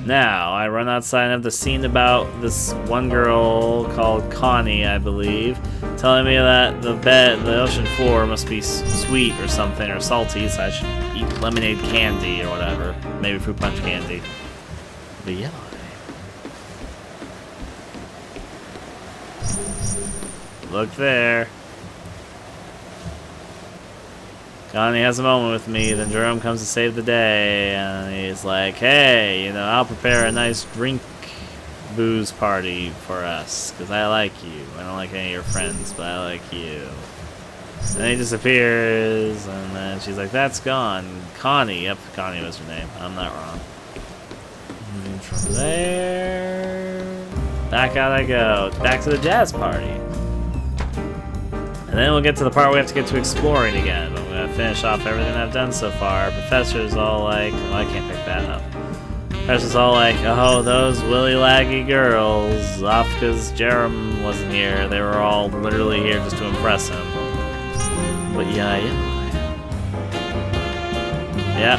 Now, I run outside and have the scene about this one girl called Connie, I believe, telling me that the ocean floor must be sweet or something, or salty, so I should eat lemonade candy or whatever. Maybe fruit punch candy. But yeah. Look there. Connie has a moment with me, then Jerome comes to save the day, and he's like, hey, you know, I'll prepare a nice drink booze party for us, because I like you. I don't like any of your friends, but I like you. Then he disappears, and then she's like, that's gone. Connie, yep, Connie was her name. I'm not wrong. Moving from there, back out I go. Back to the jazz party. And then we'll get to the part where we have to get to exploring again. But I'm going to finish off everything I've done so far. Professor's all like, well, I can't pick that up. Professor's all like, oh, those willy laggy girls. Off because Jerem wasn't here. They were all literally here just to impress him. But yeah. Yep.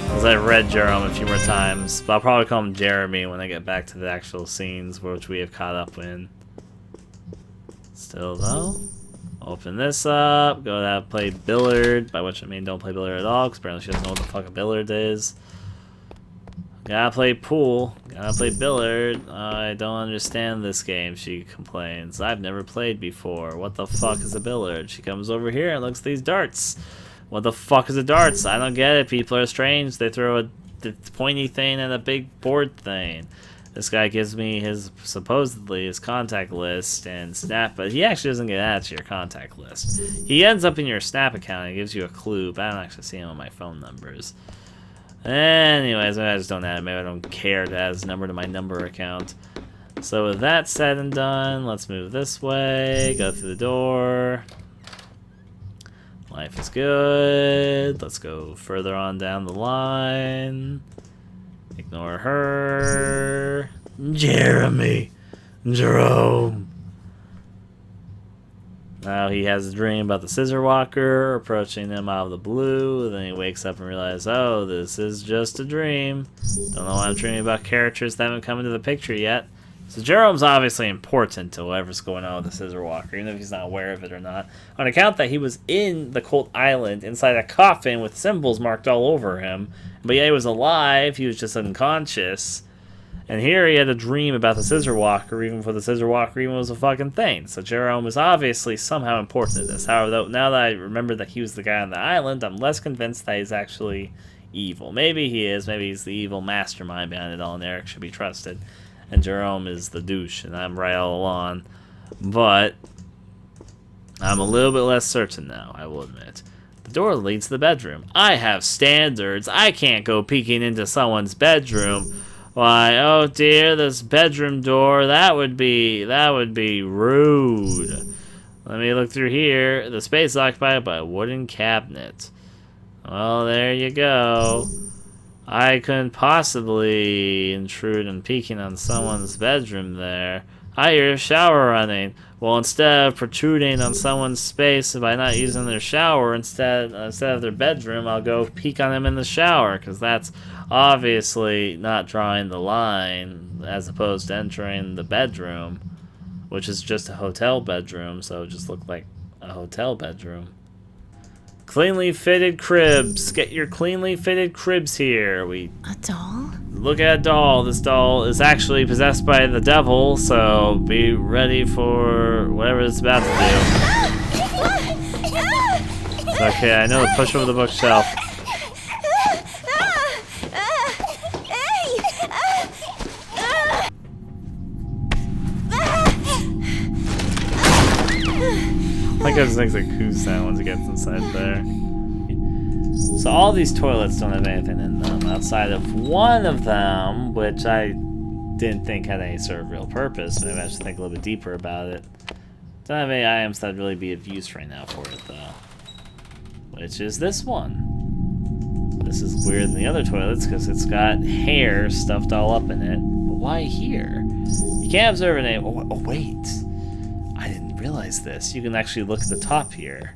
Because I've read Jerem a few more times. But I'll probably call him Jeremy when I get back to the actual scenes which we have caught up in. Still though. Open this up, go to play billiard, by which I mean don't play billiard at all, because apparently she doesn't know what the fuck a billiard is. Gotta play pool, gotta play billiard. I don't understand this game, she complains. I've never played before. What the fuck is a billiard? She comes over here and looks at these darts. What the fuck is a darts? I don't get it, people are strange. They throw a pointy thing and a big board thing. This guy gives me supposedly his contact list and Snap, but he actually doesn't get added to your contact list. He ends up in your Snap account and gives you a clue, but I don't actually see him on my phone numbers. Anyways, maybe I just don't add it. Maybe I don't care to add his number to my number account. So with that said and done, let's move this way, go through the door. Life is good. Let's go further on down the line. Ignore her. Jeremy. Jerome. Now he has a dream about the scissor walker approaching him out of the blue. Then he wakes up and realizes, oh, this is just a dream. Don't know why I'm dreaming about characters that haven't come into the picture yet. So Jerome's obviously important to whatever's going on with the scissor walker, even if he's not aware of it or not. On account that he was in the Colt Island inside a coffin with symbols marked all over him. But yeah, he was alive, he was just unconscious. And here he had a dream about the scissor walker, even before the scissor walker even was a fucking thing. So Jerome is obviously somehow important in this. However, though, now that I remember that he was the guy on the island, I'm less convinced that he's actually evil. Maybe he is, maybe he's the evil mastermind behind it all, and Eric should be trusted. And Jerome is the douche, and I'm right all along. But I'm a little bit less certain now, I will admit. The door leads to the bedroom. I have standards. I can't go peeking into someone's bedroom. Why, oh dear, this bedroom door, that would be rude. Let me look through here. The space is occupied by a wooden cabinet. Well, there you go. I couldn't possibly intrude and peeking on someone's bedroom there. I hear a shower running. Well, instead of protruding on someone's space by not using their shower, instead of their bedroom, I'll go peek on them in the shower, because that's obviously not drawing the line, as opposed to entering the bedroom, which is just a hotel bedroom, so it just looked like a hotel bedroom. Cleanly fitted cribs. Get your cleanly fitted cribs here. A doll? Look at a doll. This doll is actually possessed by the devil, so be ready for whatever it's about to do. It's okay, I know. Push over the bookshelf. I think it just makes a coo sound once it gets inside there. So all these toilets don't have anything in them outside of one of them, which I didn't think had any sort of real purpose. Maybe I should think a little bit deeper about it. Don't have any items that'd really be of use right now for it, though. Which is this one. This is weirder than the other toilets because it's got hair stuffed all up in it. But why here? You can't observe any. Oh, wait. I didn't realize this. You can actually look at the top here.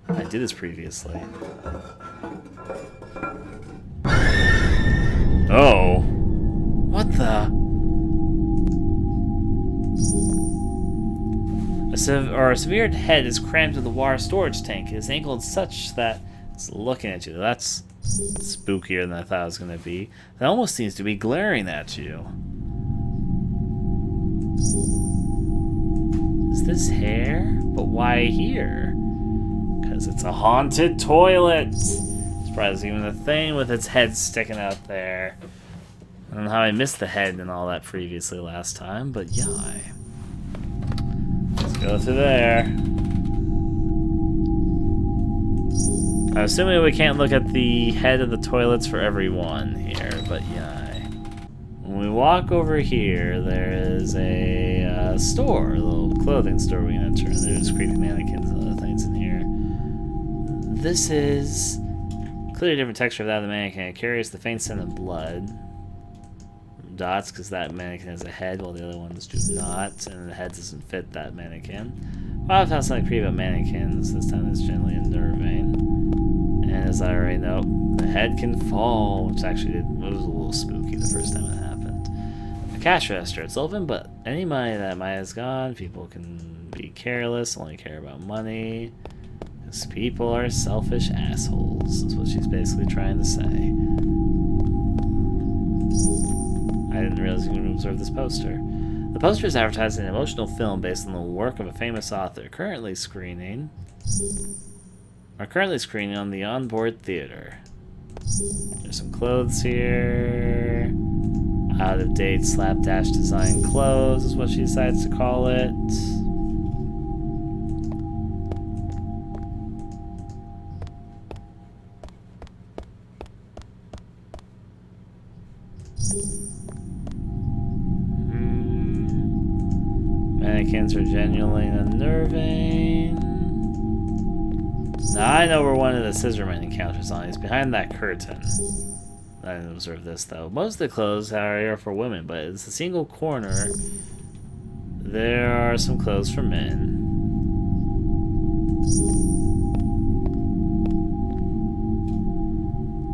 I did this previously. Oh. severed head is crammed to the water storage tank. It is angled such that it's looking at you. That's spookier than I thought it was going to be. It almost seems to be glaring at you. Is this hair? But why here? Because it's a haunted toilet. Surprised even the thing with its head sticking out there. I don't know how I missed the head and all that previously last time, but yeah. Let's go through there. I'm assuming we can't look at the head of the toilets for everyone here, but yeah. When we walk over here, there is a store, a little clothing store we can enter, and there's creepy mannequins and other things in here. This is clearly a different texture of that of the mannequin. It carries the faint scent of blood. Dots, because that mannequin has a head, while the other ones do not, and the head doesn't fit that mannequin. Well, I've found something creepy about mannequins. This time it's generally unnerving. And as I already know, the head can fall, which actually was a little spooky the first time it happened. A cash register. It's open, but any money that might has gone. People can be careless, only care about money. Because people are selfish assholes, is what she's basically trying to say. I didn't realize you could observe this poster. The poster is advertising an emotional film based on the work of a famous author, currently screening on the onboard theater. There's some clothes here. Out of date slapdash design clothes is what she decides to call it. Mannequins are genuinely unnerving. Now I know where one of the scissorman encounters on. He's behind that curtain. I didn't observe this though. Most of the clothes are here for women, but it's a single corner. There are some clothes for men.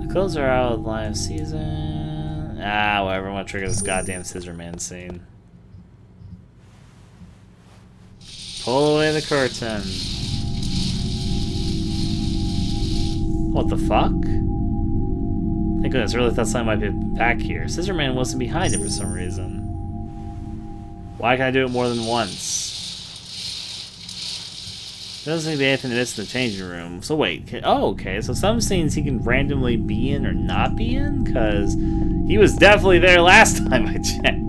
The clothes are out of line of season. Ah, whatever. I want to trigger this goddamn scissorman scene. Pull away the curtain. What the fuck? Thank goodness, I really thought something might be back here. Scissorman wasn't behind it for some reason. Why can I do it more than once? There doesn't seem to be anything to miss in the changing room. So wait, oh, okay, so some scenes he can randomly be in or not be in? Because he was definitely there last time I checked.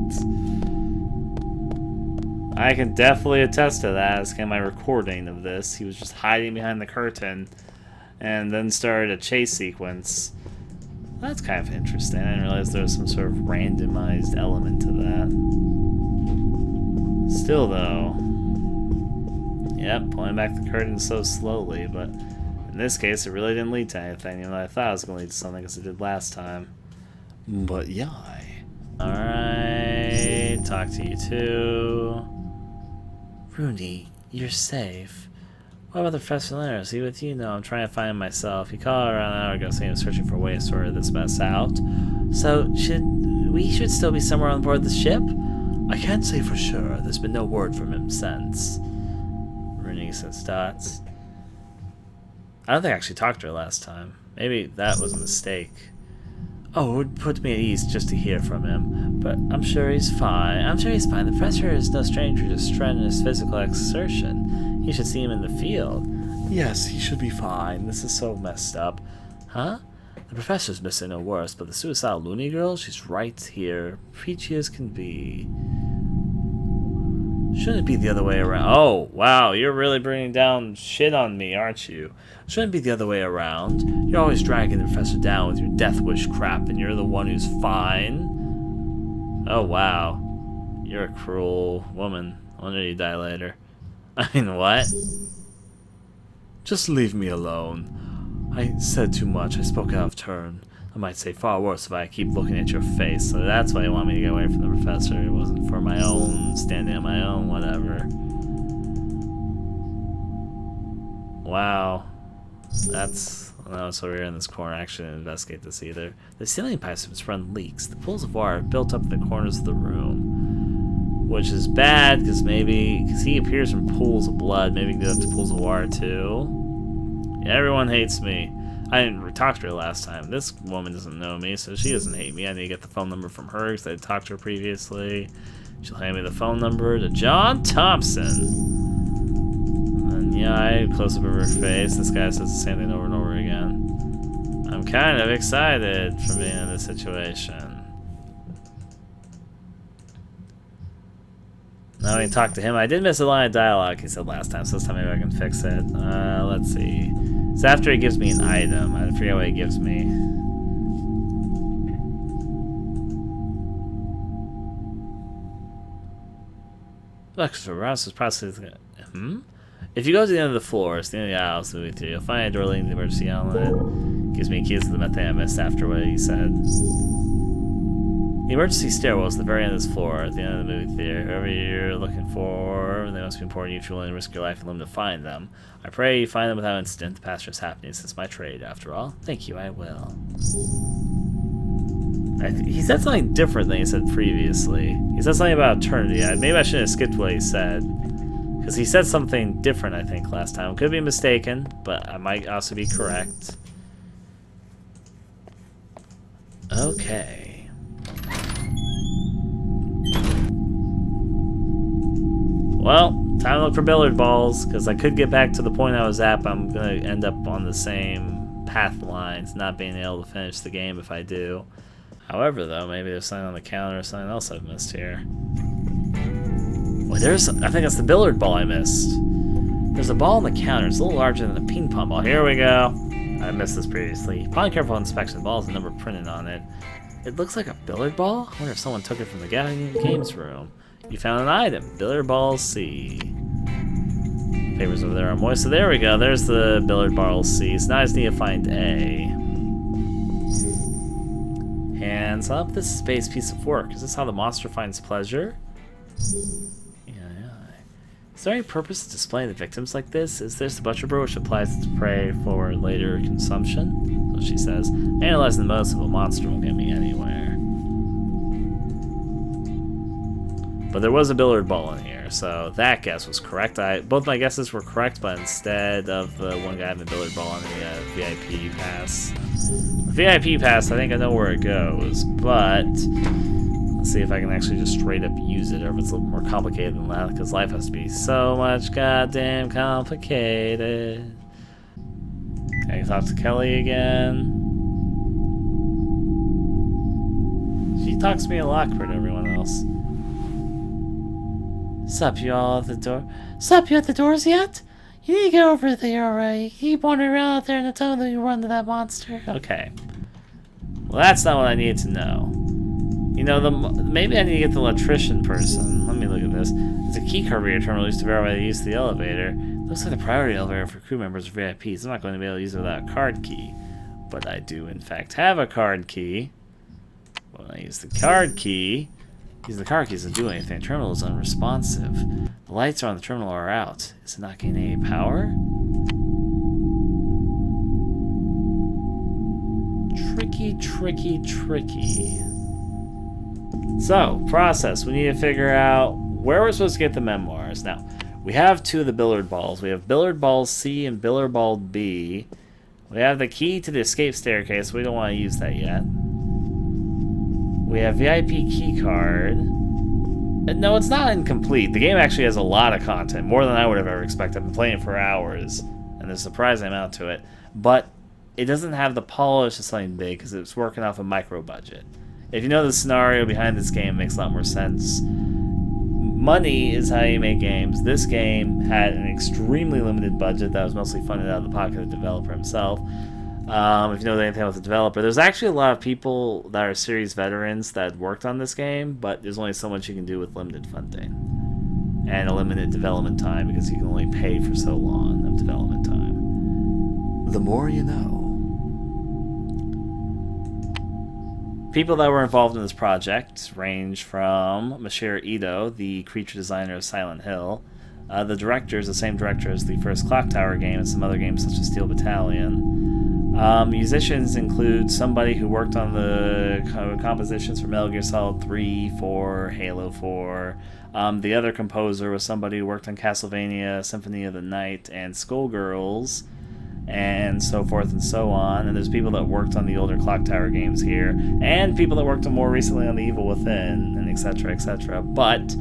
I can definitely attest to that. It's kind of my recording of this. He was just hiding behind the curtain and then started a chase sequence. That's kind of interesting. I didn't realize there was some sort of randomized element to that. Still, though. Yep, pulling back the curtain so slowly, but in this case, it really didn't lead to anything, even though I thought it was going to lead to something because it did last time. But yeah. Alright, talk to you too. Rooney, you're safe. What about the Professor Leonard? Is he with you? No, I'm trying to find him myself. He called around an hour ago saying he was searching for a way to sort this mess out. So, we should still be somewhere on board the ship? I can't say for sure. There's been no word from him since. Rooney says dots. I don't think I actually talked to her last time. Maybe that was a mistake. Oh, it would put me at ease just to hear from him. But I'm sure he's fine. The professor is no stranger to strenuous physical exertion. You should see him in the field. Yes, he should be fine. This is so messed up. Huh? The professor's missing no worse, but the suicidal loony girl, she's right here. Peachy as can be. Shouldn't it be the other way around? Oh, wow, you're really bringing down shit on me, aren't you? Shouldn't it be the other way around? You're always dragging the professor down with your death wish crap, and you're the one who's fine? Oh, wow. You're a cruel woman. I wonder you die later. I mean, what? Just leave me alone. I said too much. I spoke out of turn. I might say far worse if I keep looking at your face. So that's why you want me to get away from the professor. It wasn't for my own, standing on my own, whatever. Wow. That's... No, so we're in this corner. Actually, didn't investigate this either. The ceiling pipes have run leaks. The pools of water have built up in the corners of the room. which is bad because he appears from pools of blood. Maybe he can go up to pools of water too. Yeah, everyone hates me. I didn't talk to her last time. This woman doesn't know me, so she doesn't hate me. I need to get the phone number from her because I talked to her previously. She'll hand me the phone number to John Thompson. And yeah, I close up of her face. This guy says the same thing over and over again. I'm kind of excited for being in this situation. Now we can talk to him. I did miss a line of dialogue he said last time, so this time maybe I can fix it. Let's see. It's after he gives me an item. I forget what he gives me. Look, so Ross is processing. If you go to the end of the floor, it's the end of the aisle, so you'll find a door leading to the emergency element. Gives me keys to the methane I missed after what he said. The emergency stairwell is the very end of this floor, at the end of the movie theater. Whoever you're looking for, they must be important to you if you're willing to risk your life and limb to find them. I pray you find them without incident. The past is happening. It's my trade, after all. Thank you, I will. He said something different than he said previously. He said something about eternity. Maybe I shouldn't have skipped what he said. Because he said something different, I think, last time. Could be mistaken, but I might also be correct. Okay. Well, time to look for billiard balls, because I could get back to the point I was at, but I'm going to end up on the same path lines, not being able to finish the game if I do. However, though, maybe there's something on the counter or something else I've missed here. Wait, I think that's the billiard ball I missed. There's a ball on the counter. It's a little larger than a ping pong ball. Here we go. I missed this previously. Upon careful inspection, the ball has a number printed on it. It looks like a billiard ball? I wonder if someone took it from the games room. You found an item. Billiard ball C. Papers over there are moist. So there we go. There's the billiard ball C. So now I just need to find A. Hands up. This is Space piece of work. Is this how the monster finds pleasure? Yeah. Is there any purpose to displaying the victims like this? Is this the butcher bird which applies its prey for later consumption? So she says. Analyzing the motives of a monster won't get me anywhere. But there was a billiard ball in here, so that guess was correct. Both my guesses were correct, but instead of the one guy having the billiard ball on the VIP pass. The VIP pass, I think I know where it goes, but let's see if I can actually just straight up use it, or if it's a little more complicated than that, because life has to be so much goddamn complicated. Can I talk to Kelly again? She talks to me a lot compared to everyone else. Sup, you all at the door? Sup, you at the doors yet? You need to get over there, alright? You keep wandering around out there in the tunnel that you run to that monster. Okay. Well, that's not what I needed to know. You know, maybe I need to get the electrician person. Let me look at this. There's a key card reader terminal used to verify the use of the elevator. Looks like the priority elevator for crew members or VIPs. I'm not going to be able to use it without a card key. But I do, in fact, have a card key. When I use the card key... Using the car keys doesn't do anything. The terminal is unresponsive. The lights on the terminal are out. Is it not gaining any power? Tricky, tricky, tricky. So, process. We need to figure out where we're supposed to get the memoirs. Now, we have two of the billiard balls. We have billiard ball C and billiard ball B. We have the key to the escape staircase. We don't want to use that yet. We have VIP key card. No, it's not incomplete. The game actually has a lot of content, more than I would have ever expected. I've been playing it for hours, and there's a surprising amount to it. But it doesn't have the polish of something big because it's working off a micro budget. If you know the scenario behind this game, it makes a lot more sense. Money is how you make games. This game had an extremely limited budget that was mostly funded out of the pocket of the developer himself. If you know anything about the developer, there's actually a lot of people that are series veterans that worked on this game, but there's only so much you can do with limited funding and a limited development time because you can only pay for so long of development time. The more you know. People that were involved in this project range from Masahiro Ito, the creature designer of Silent Hill. The director is the same director as the first Clock Tower game and some other games such as Steel Battalion. Musicians include somebody who worked on the compositions for Metal Gear Solid 3, 4, Halo 4. The other composer was somebody who worked on Castlevania, Symphony of the Night, and Skullgirls, and so forth and so on. And there's people that worked on the older Clock Tower games here, and people that worked more recently on The Evil Within, and etc., etc. But,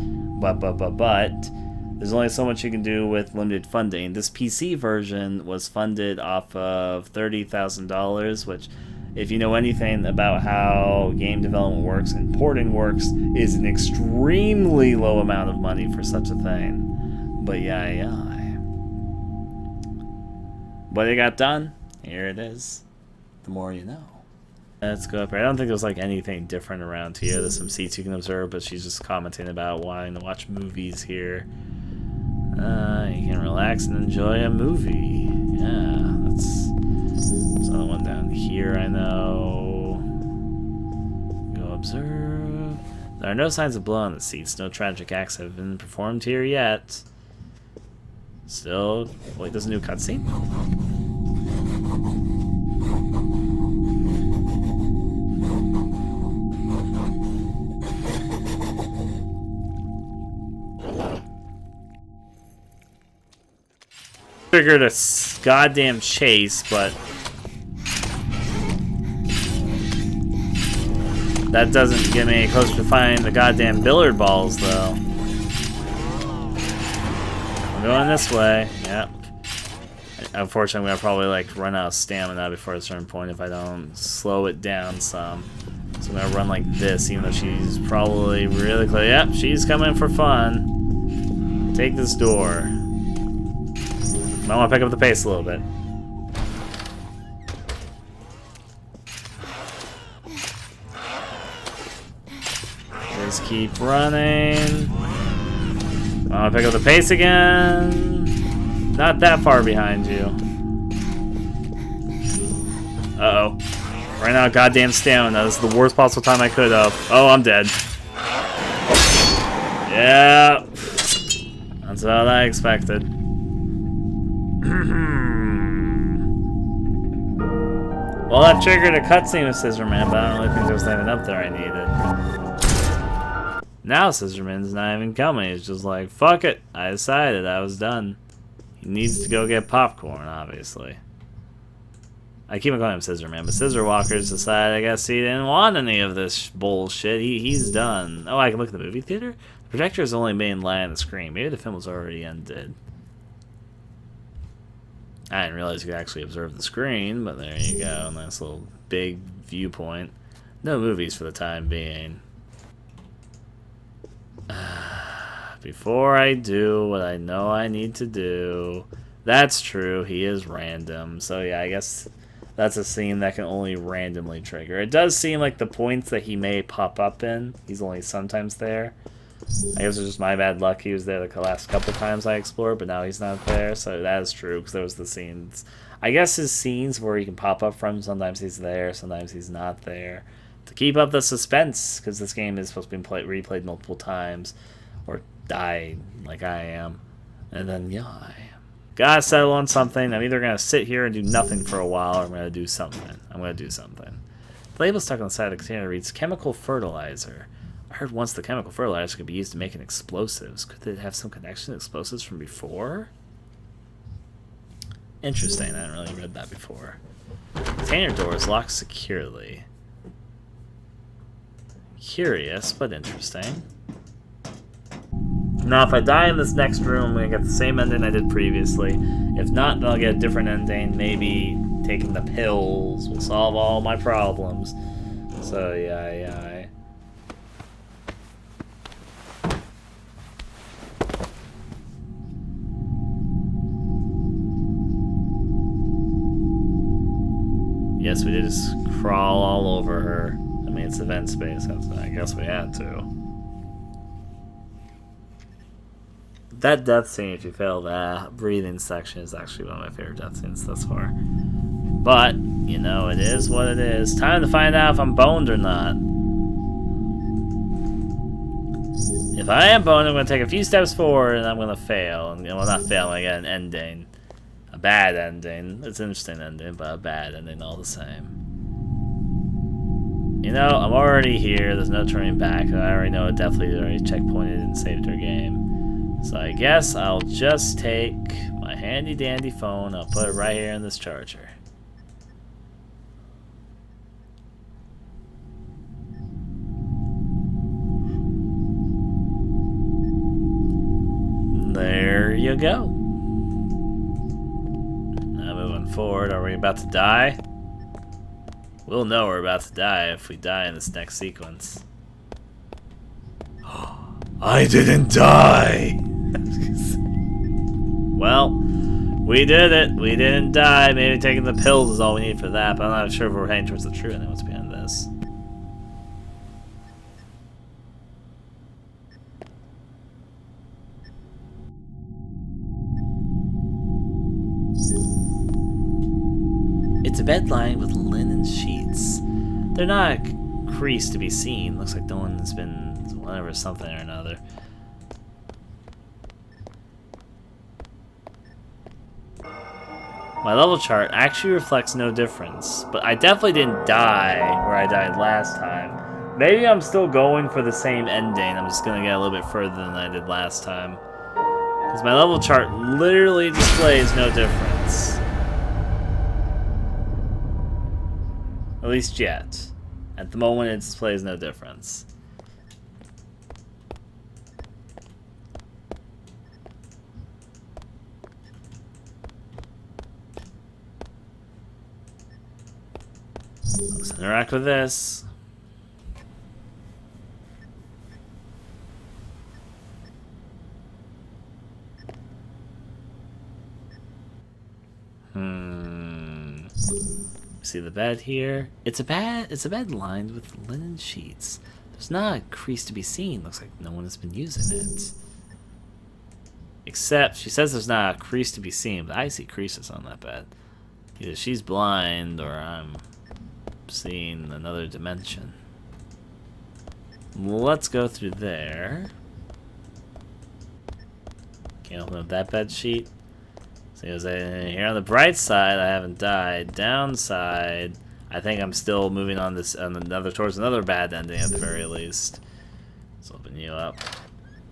there's only so much you can do with limited funding. This PC version was funded off of $30,000, which, if you know anything about how game development works and porting works, is an extremely low amount of money for such a thing. But yeah. But it got done. Here it is. The more you know. Let's go up here. I don't think there's like anything different around here. There's some seats you can observe, but she's just commenting about wanting to watch movies here. You can relax and enjoy a movie. Yeah, there's another one down here, I know. Go observe. There are no signs of blood on the seats. No tragic acts have been performed here yet. Still, wait, there's a new cutscene? Triggered a goddamn chase, but that doesn't get me any closer to finding the goddamn billiard balls, though. I'm going this way. Yep. Unfortunately, I'm gonna probably like run out of stamina before a certain point if I don't slow it down some. So I'm gonna run like this, even though she's probably really close. Yep, she's coming for fun. Take this door. I want to pick up the pace a little bit. Just keep running. I want to pick up the pace again. Not that far behind you. Uh-oh. Ran out of goddamn stamina. This is the worst possible time I could have. Oh, I'm dead. Yeah. That's what I expected. Well, that triggered a cutscene with Scissorman, but I don't really think there was anything up there I needed. Now Scissorman's not even coming. He's just like, fuck it. I decided I was done. He needs to go get popcorn, obviously. I keep on calling him Scissorman, but Scissor Walkers decided I guess he didn't want any of this bullshit. He's done. Oh, I can look at the movie theater? The projector is only main light on the screen. Maybe the film was already ended. I didn't realize you could actually observe the screen, but there you go. Nice little big viewpoint. No movies for the time being. Before I do what I know I need to do. That's true, he is random. So yeah, I guess that's a scene that can only randomly trigger. It does seem like the points that he may pop up in, he's only sometimes there. I guess it's just my bad luck. He was there the last couple times I explored, but now he's not there. So that is true, because there was the scenes. I guess his scenes where he can pop up from, sometimes he's there, sometimes he's not there. To keep up the suspense, because this game is supposed to be replayed multiple times, or die like I am. And then, yeah, I gotta settle on something. I'm either gonna sit here and do nothing for a while, or I'm gonna do something. The label stuck on the side of the container reads chemical fertilizer. I heard once the chemical fertilizer could be used to make explosives. Could it have some connection to explosives from before? Interesting, I hadn't really read that before. Container door is locked securely. Curious, but interesting. Now, if I die in this next room, I'm going to get the same ending I did previously. If not, then I'll get a different ending. Maybe taking the pills will solve all my problems. So, yeah. Yes, we did just crawl all over her. I mean, it's event space. I guess we had to. That death scene, if you fail that breathing section, is actually one of my favorite death scenes thus far. But, you know, it is what it is. Time to find out if I'm boned or not. If I am boned, I'm going to take a few steps forward and I'm going to fail. And, well, not fail, I get an ending. A bad ending. It's an interesting ending, but a bad ending all the same. You know, I'm already here. There's no turning back. I already know it definitely already checkpointed and saved our game. So I guess I'll just take my handy dandy phone. I'll put it right here in this charger. There you go. Now moving forward, are we about to die? We'll know we're about to die if we die in this next sequence. I didn't die! Well, we did it. We didn't die. Maybe taking the pills is all we need for that, but I'm not sure if we're heading towards the true ending. What's behind this? It's a bed lined with linen sheets. They're not creased to be seen. Looks like no one's been whatever, something or another. My level chart actually reflects no difference, but I definitely didn't die where I died last time. Maybe I'm still going for the same ending. I'm just gonna get a little bit further than I did last time. Because my level chart literally displays no difference. At least yet. At the moment, it displays no difference. Let's interact with this. See the bed here? It's a bed lined with linen sheets. There's not a crease to be seen. Looks like no one has been using it. Except, she says there's not a crease to be seen, but I see creases on that bed. Either she's blind or I'm seeing another dimension. Let's go through there. Can't open up that bed sheet. So here on the bright side, I haven't died. Downside, I think I'm still moving on this towards another bad ending at the very least. Let's open you up.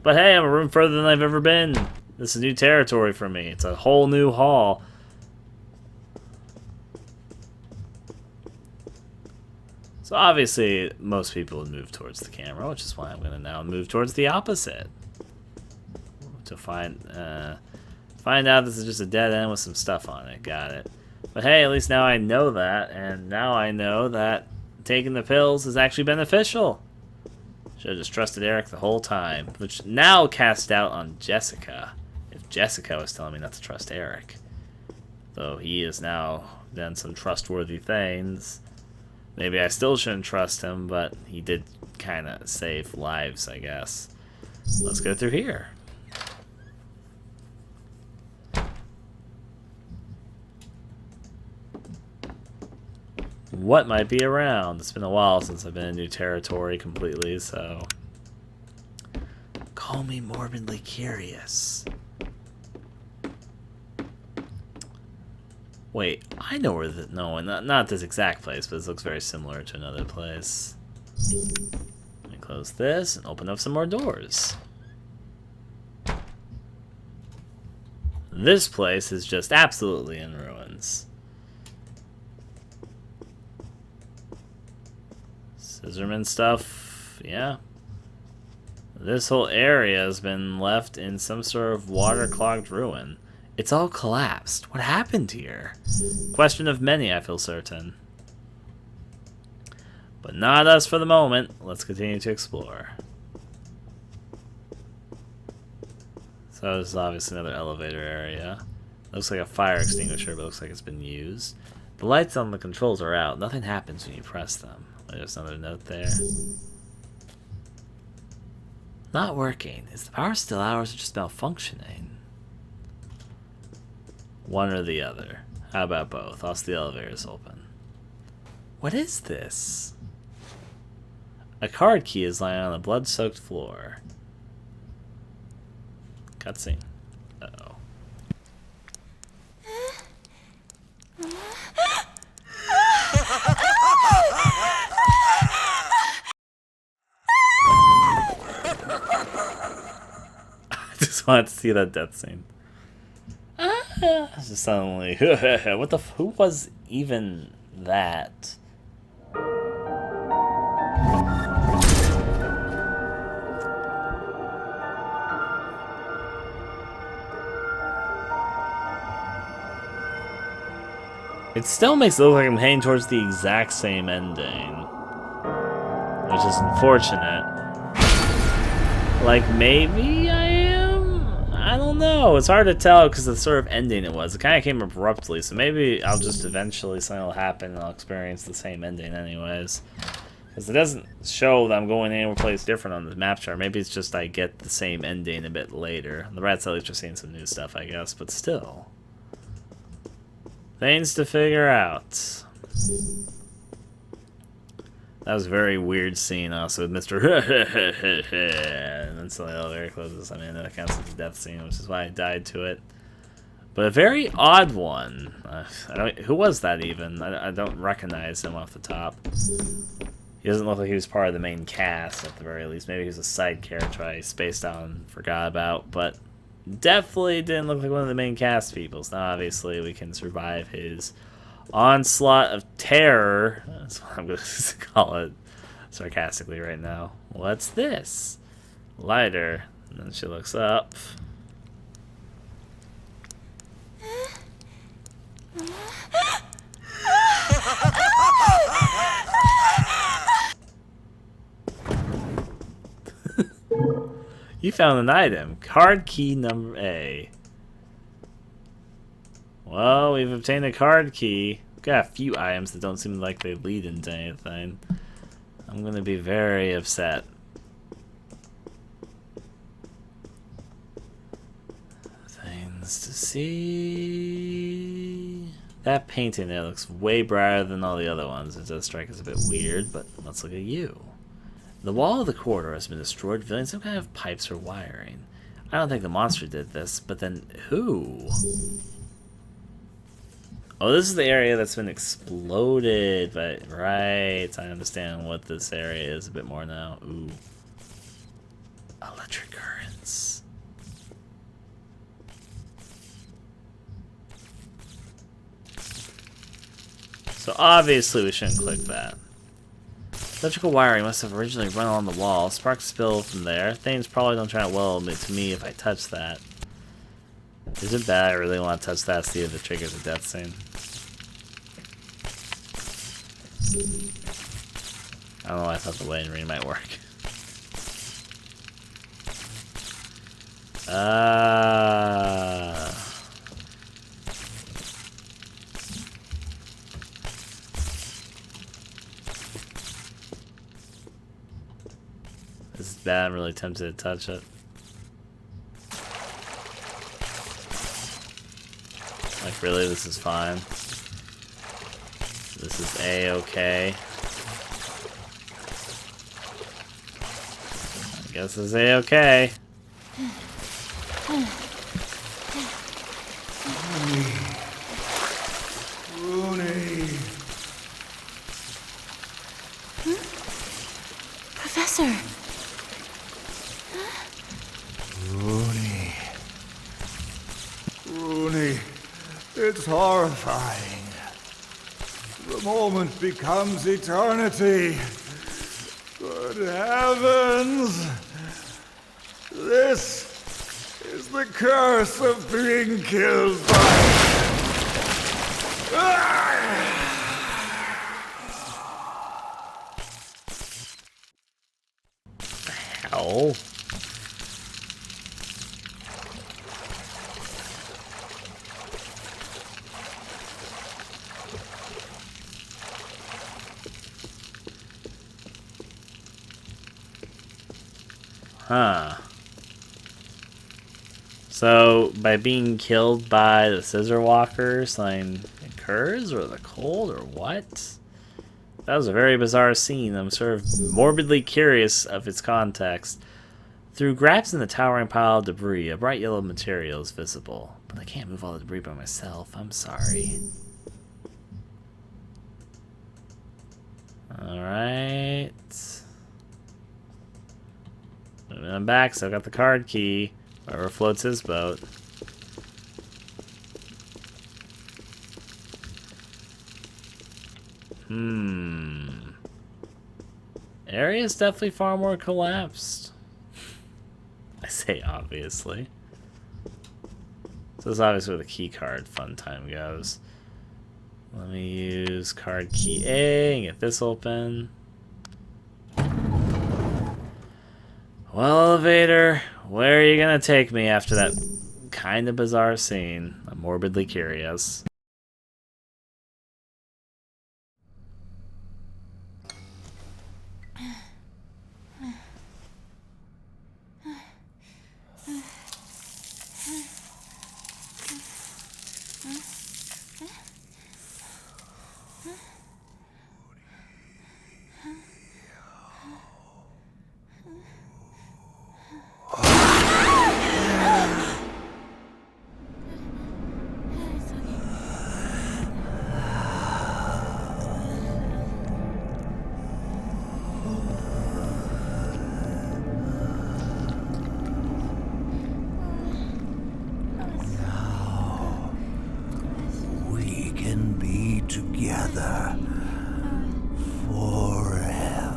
But hey, I'm a room further than I've ever been. This is new territory for me. It's a whole new hall. So obviously, most people would move towards the camera, which is why I'm going to now move towards the opposite. To find out this is just a dead end with some stuff on it. Got it. But hey, at least now I know that, and now I know that taking the pills is actually beneficial. Should have just trusted Eric the whole time, which now casts doubt on Jessica. If Jessica was telling me not to trust Eric. Though he has now done some trustworthy things. Maybe I still shouldn't trust him, but he did kind of save lives, I guess. Let's go through here. What might be around? It's been a while since I've been in new territory completely, so... Call me morbidly curious. Wait, I know where the... No, not this exact place, but this looks very similar to another place. Let me close this and open up some more doors. This place is just absolutely in ruins. Scissorman stuff, yeah. This whole area has been left in some sort of waterlogged ruin. It's all collapsed. What happened here? Question of many, I feel certain. But not us for the moment. Let's continue to explore. So this is obviously another elevator area. Looks like a fire extinguisher, but looks like it's been used. The lights on the controls are out. Nothing happens when you press them. There's another note there. Not working. Is the power still out or is it just malfunctioning? One or the other. How about both? Also, the elevator is open. What is this? A card key is lying on the blood-soaked floor. Cutscene. Uh-oh. just wanted to see that death scene. Just suddenly, what the? Who was even that? It still makes it look like I'm heading towards the exact same ending, which is unfortunate. Like, maybe I am? I don't know. It's hard to tell because of the sort of ending it was. It kind of came abruptly, so maybe I'll just eventually, something will happen and I'll experience the same ending anyways. Because it doesn't show that I'm going anywhere place different on the map chart. Maybe it's just I get the same ending a bit later. The rats at least are seeing some new stuff, I guess, but still. Things to figure out. That was a very weird scene also with Mr. and then suddenly the elevator closes. I mean, that counts as a death scene, which is why I died to it. But a very odd one. Who was that even? I don't recognize him off the top. He doesn't look like he was part of the main cast at the very least. Maybe he was a side character I spaced out and forgot about, but definitely didn't look like one of the main cast people. So now obviously we can survive his onslaught of terror. That's what I'm going to call it sarcastically right now. What's this? Lighter. And then she looks up. You found an item. Card key number A. Well, we've obtained a card key. We've got a few items that don't seem like they lead into anything. I'm gonna be very upset. Things to see. That painting there looks way brighter than all the other ones. It does strike us a bit weird, but let's look at you. The wall of the corridor has been destroyed, revealing some kind of pipes or wiring. I don't think the monster did this, but then who? Oh, this is the area that's been exploded, but right, I understand what this area is a bit more now. Ooh. Electric currents. So obviously we shouldn't click that. Electrical wiring must have originally run along the wall. Sparks spill from there. Things probably don't turn out well to me if I touch that. Is it bad I really want to touch that, see if it triggers a death scene? I don't know why I thought the Waiting Ring might work. This is bad, I'm really tempted to touch it. Like, really, this is fine. This is A-okay. I guess it's A-okay. Professor! Rooney, it's horrifying. The moment becomes eternity. Good heavens! This is the curse of being killed by... Ow. Huh. So, by being killed by the scissor walker, something occurs, or the cold, or what? That was a very bizarre scene. I'm sort of morbidly curious of its context. Through gaps in the towering pile of debris, a bright yellow material is visible. But I can't move all the debris by myself. I'm sorry. Alright. I'm back, so I got the card key. Whoever floats his boat. Area's definitely far more collapsed. I say obviously. So this is obviously where the key card fun time goes. Let me use card key A and get this open. Well, elevator, where are you gonna take me after that kind of bizarre scene? I'm morbidly curious. We can be together forever.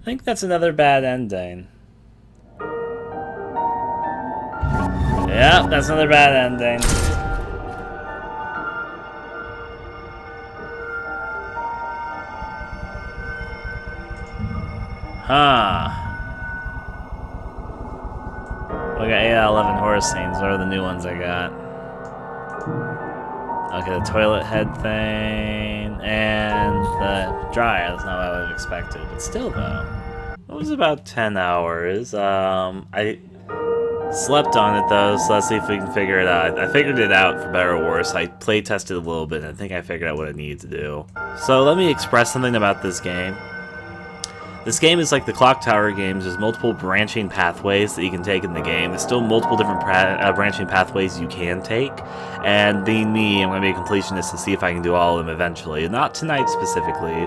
I think that's another bad ending. Yeah, that's another bad ending. Huh. We got 8 out of 11 horror scenes. What are the new ones I got? Okay, the toilet head thing and the dryer. That's not what I would have expected, but still though. It was about 10 hours. I slept on it though, so let's see if we can figure it out. I figured it out for better or worse. I play tested a little bit and I think I figured out what I needed to do. So let me express something about this game. This game is like the Clock Tower games. There's multiple branching pathways that you can take in the game. There's still multiple different branching pathways you can take. And being me, I'm going to be a completionist and see if I can do all of them eventually. Not tonight specifically.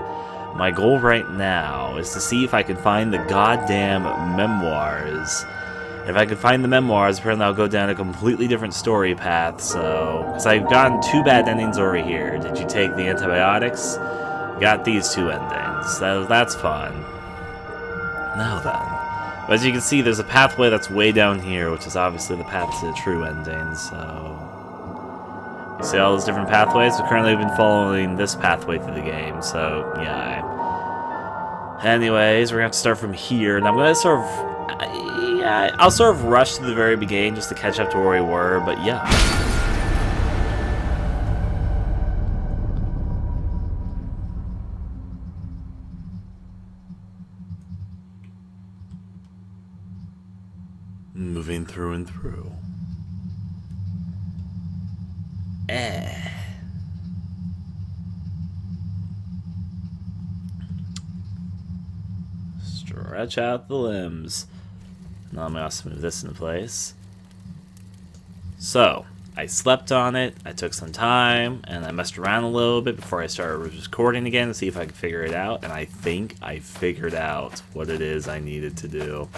My goal right now is to see if I can find the goddamn memoirs. If I can find the memoirs, apparently I'll go down a completely different story path. So, because I've gotten 2 bad endings over here. Did you take the antibiotics? Got these 2 endings. That's fun. Now then. But as you can see, there's a pathway that's way down here, which is obviously the path to the true ending, so... You see all those different pathways? So currently we've been following this pathway through the game, so yeah. Anyways, we're gonna have to start from here, and I'm gonna sort of... Yeah, I'll sort of rush to the very beginning just to catch up to where we were, but yeah. Moving through and through. Stretch out the limbs. Now I'm going to move this into place. So, I slept on it, I took some time, and I messed around a little bit before I started recording again to see if I could figure it out, and I think I figured out what it is I needed to do.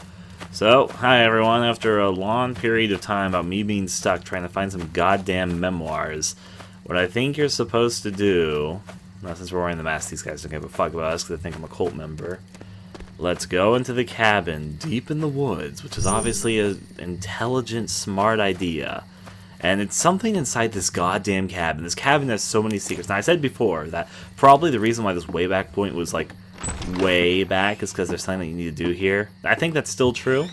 So, hi everyone. After a long period of time about me being stuck trying to find some goddamn memoirs, what I think you're supposed to do, now since we're wearing the mask, these guys don't give a fuck about us because they think I'm a cult member. Let's go into the cabin deep in the woods, which is obviously an intelligent, smart idea. And it's something inside this goddamn cabin. This cabin has so many secrets. Now, I said before that probably the reason why this way back point was like way back is because there's something that you need to do here. I think that's still true.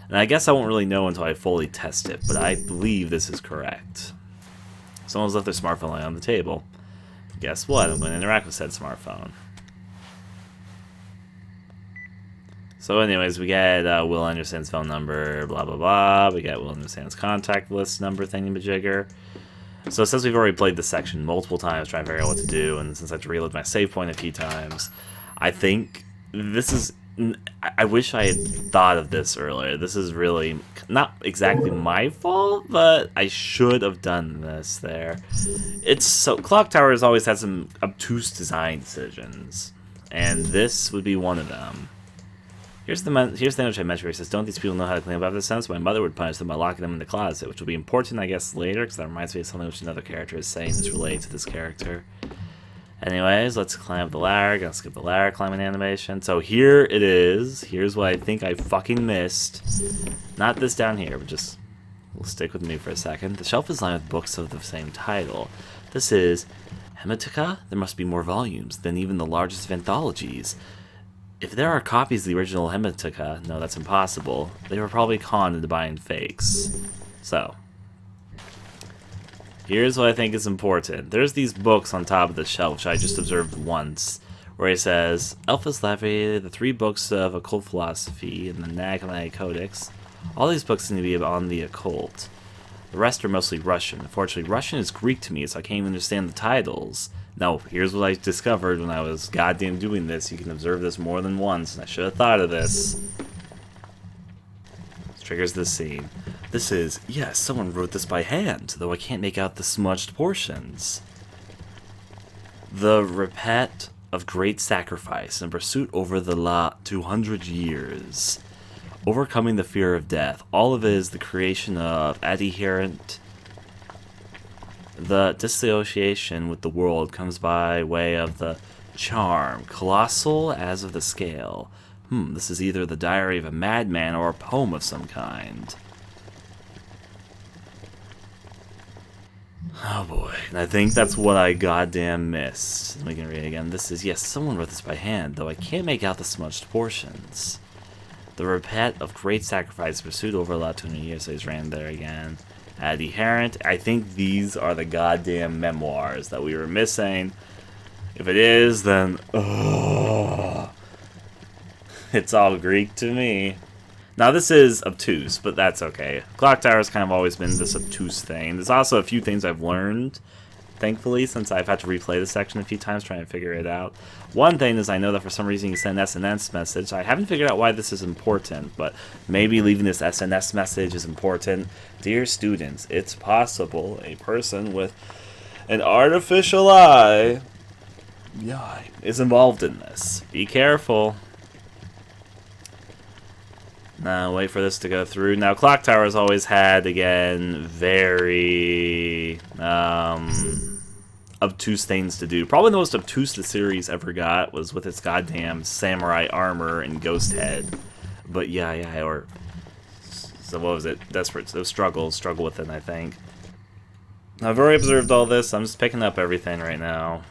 And I guess I won't really know until I fully test it, but I believe this is correct. Someone's left their smartphone laying on the table. Guess what? I'm going to interact with said smartphone. So anyways, we get Will Anderson's phone number, blah, blah, blah. We get Will Anderson's contact list number, thingamajigger. So since we've already played this section multiple times trying to figure out what to do, and since I have to reload my save point a few times, I think this is I wish I had thought of this earlier. This is really not exactly my fault, but I should have done this there. It's so Clock Tower has always had some obtuse design decisions, and this would be one of them. Here's the thing which I mentioned where he says, don't these people know how to clean up after the sense? My mother would punish them by locking them in the closet, which will be important, I guess, later, because that reminds me of something which another character is saying that's related to this character. Anyways, let's climb up the ladder. Gonna skip the ladder climbing animation. So here it is. Here's what I think I fucking missed. Not this down here, but just... We'll stick with me for a second. The shelf is lined with books of the same title. This is... Hemitica? There must be more volumes than even the largest of anthologies. If there are copies of the original Hemitica, no, that's impossible. They were probably conned into buying fakes. So... Here's what I think is important. There's these books on top of the shelf, which I just observed once, where he says, Elphas Lavi, the 3 books of occult philosophy, and the Nag Hammadi Codex. All these books seem to be on the occult. The rest are mostly Russian. Unfortunately, Russian is Greek to me, so I can't even understand the titles. Now, here's what I discovered when I was goddamn doing this. You can observe this more than once, and I should have thought of this. This triggers this scene. This is, yes, someone wrote this by hand, though I can't make out the smudged portions. The repet of great sacrifice and pursuit over the 200 years. Overcoming the fear of death. All of it is the creation of adherent. The dissociation with the world comes by way of the charm, colossal as of the scale. This is either the diary of a madman or a poem of some kind. Oh boy, and I think that's what I goddamn missed. We can read it again. This is, yes, someone wrote this by hand, though I can't make out the smudged portions. The repet of great sacrifice pursued over the last 200 years, so he's ran there again. Adherent. I think these are the goddamn memoirs that we were missing. If it is, then... it's all Greek to me. Now this is obtuse, but that's okay. Clock Tower has kind of always been this obtuse thing. There's also a few things I've learned, thankfully, since I've had to replay this section a few times trying to figure it out. One thing is I know that for some reason you send an SNS message. I haven't figured out why this is important, but maybe leaving this SNS message is important. Dear students, it's possible a person with an artificial eye is involved in this. Be careful. Now, wait for this to go through. Now, Clock Tower has always had, again, very obtuse things to do. Probably the most obtuse the series ever got was with its goddamn samurai armor and ghost head. But yeah, or... So what was it? Desperate. So struggle with it, I think. I've already observed all this. I'm just picking up everything right now.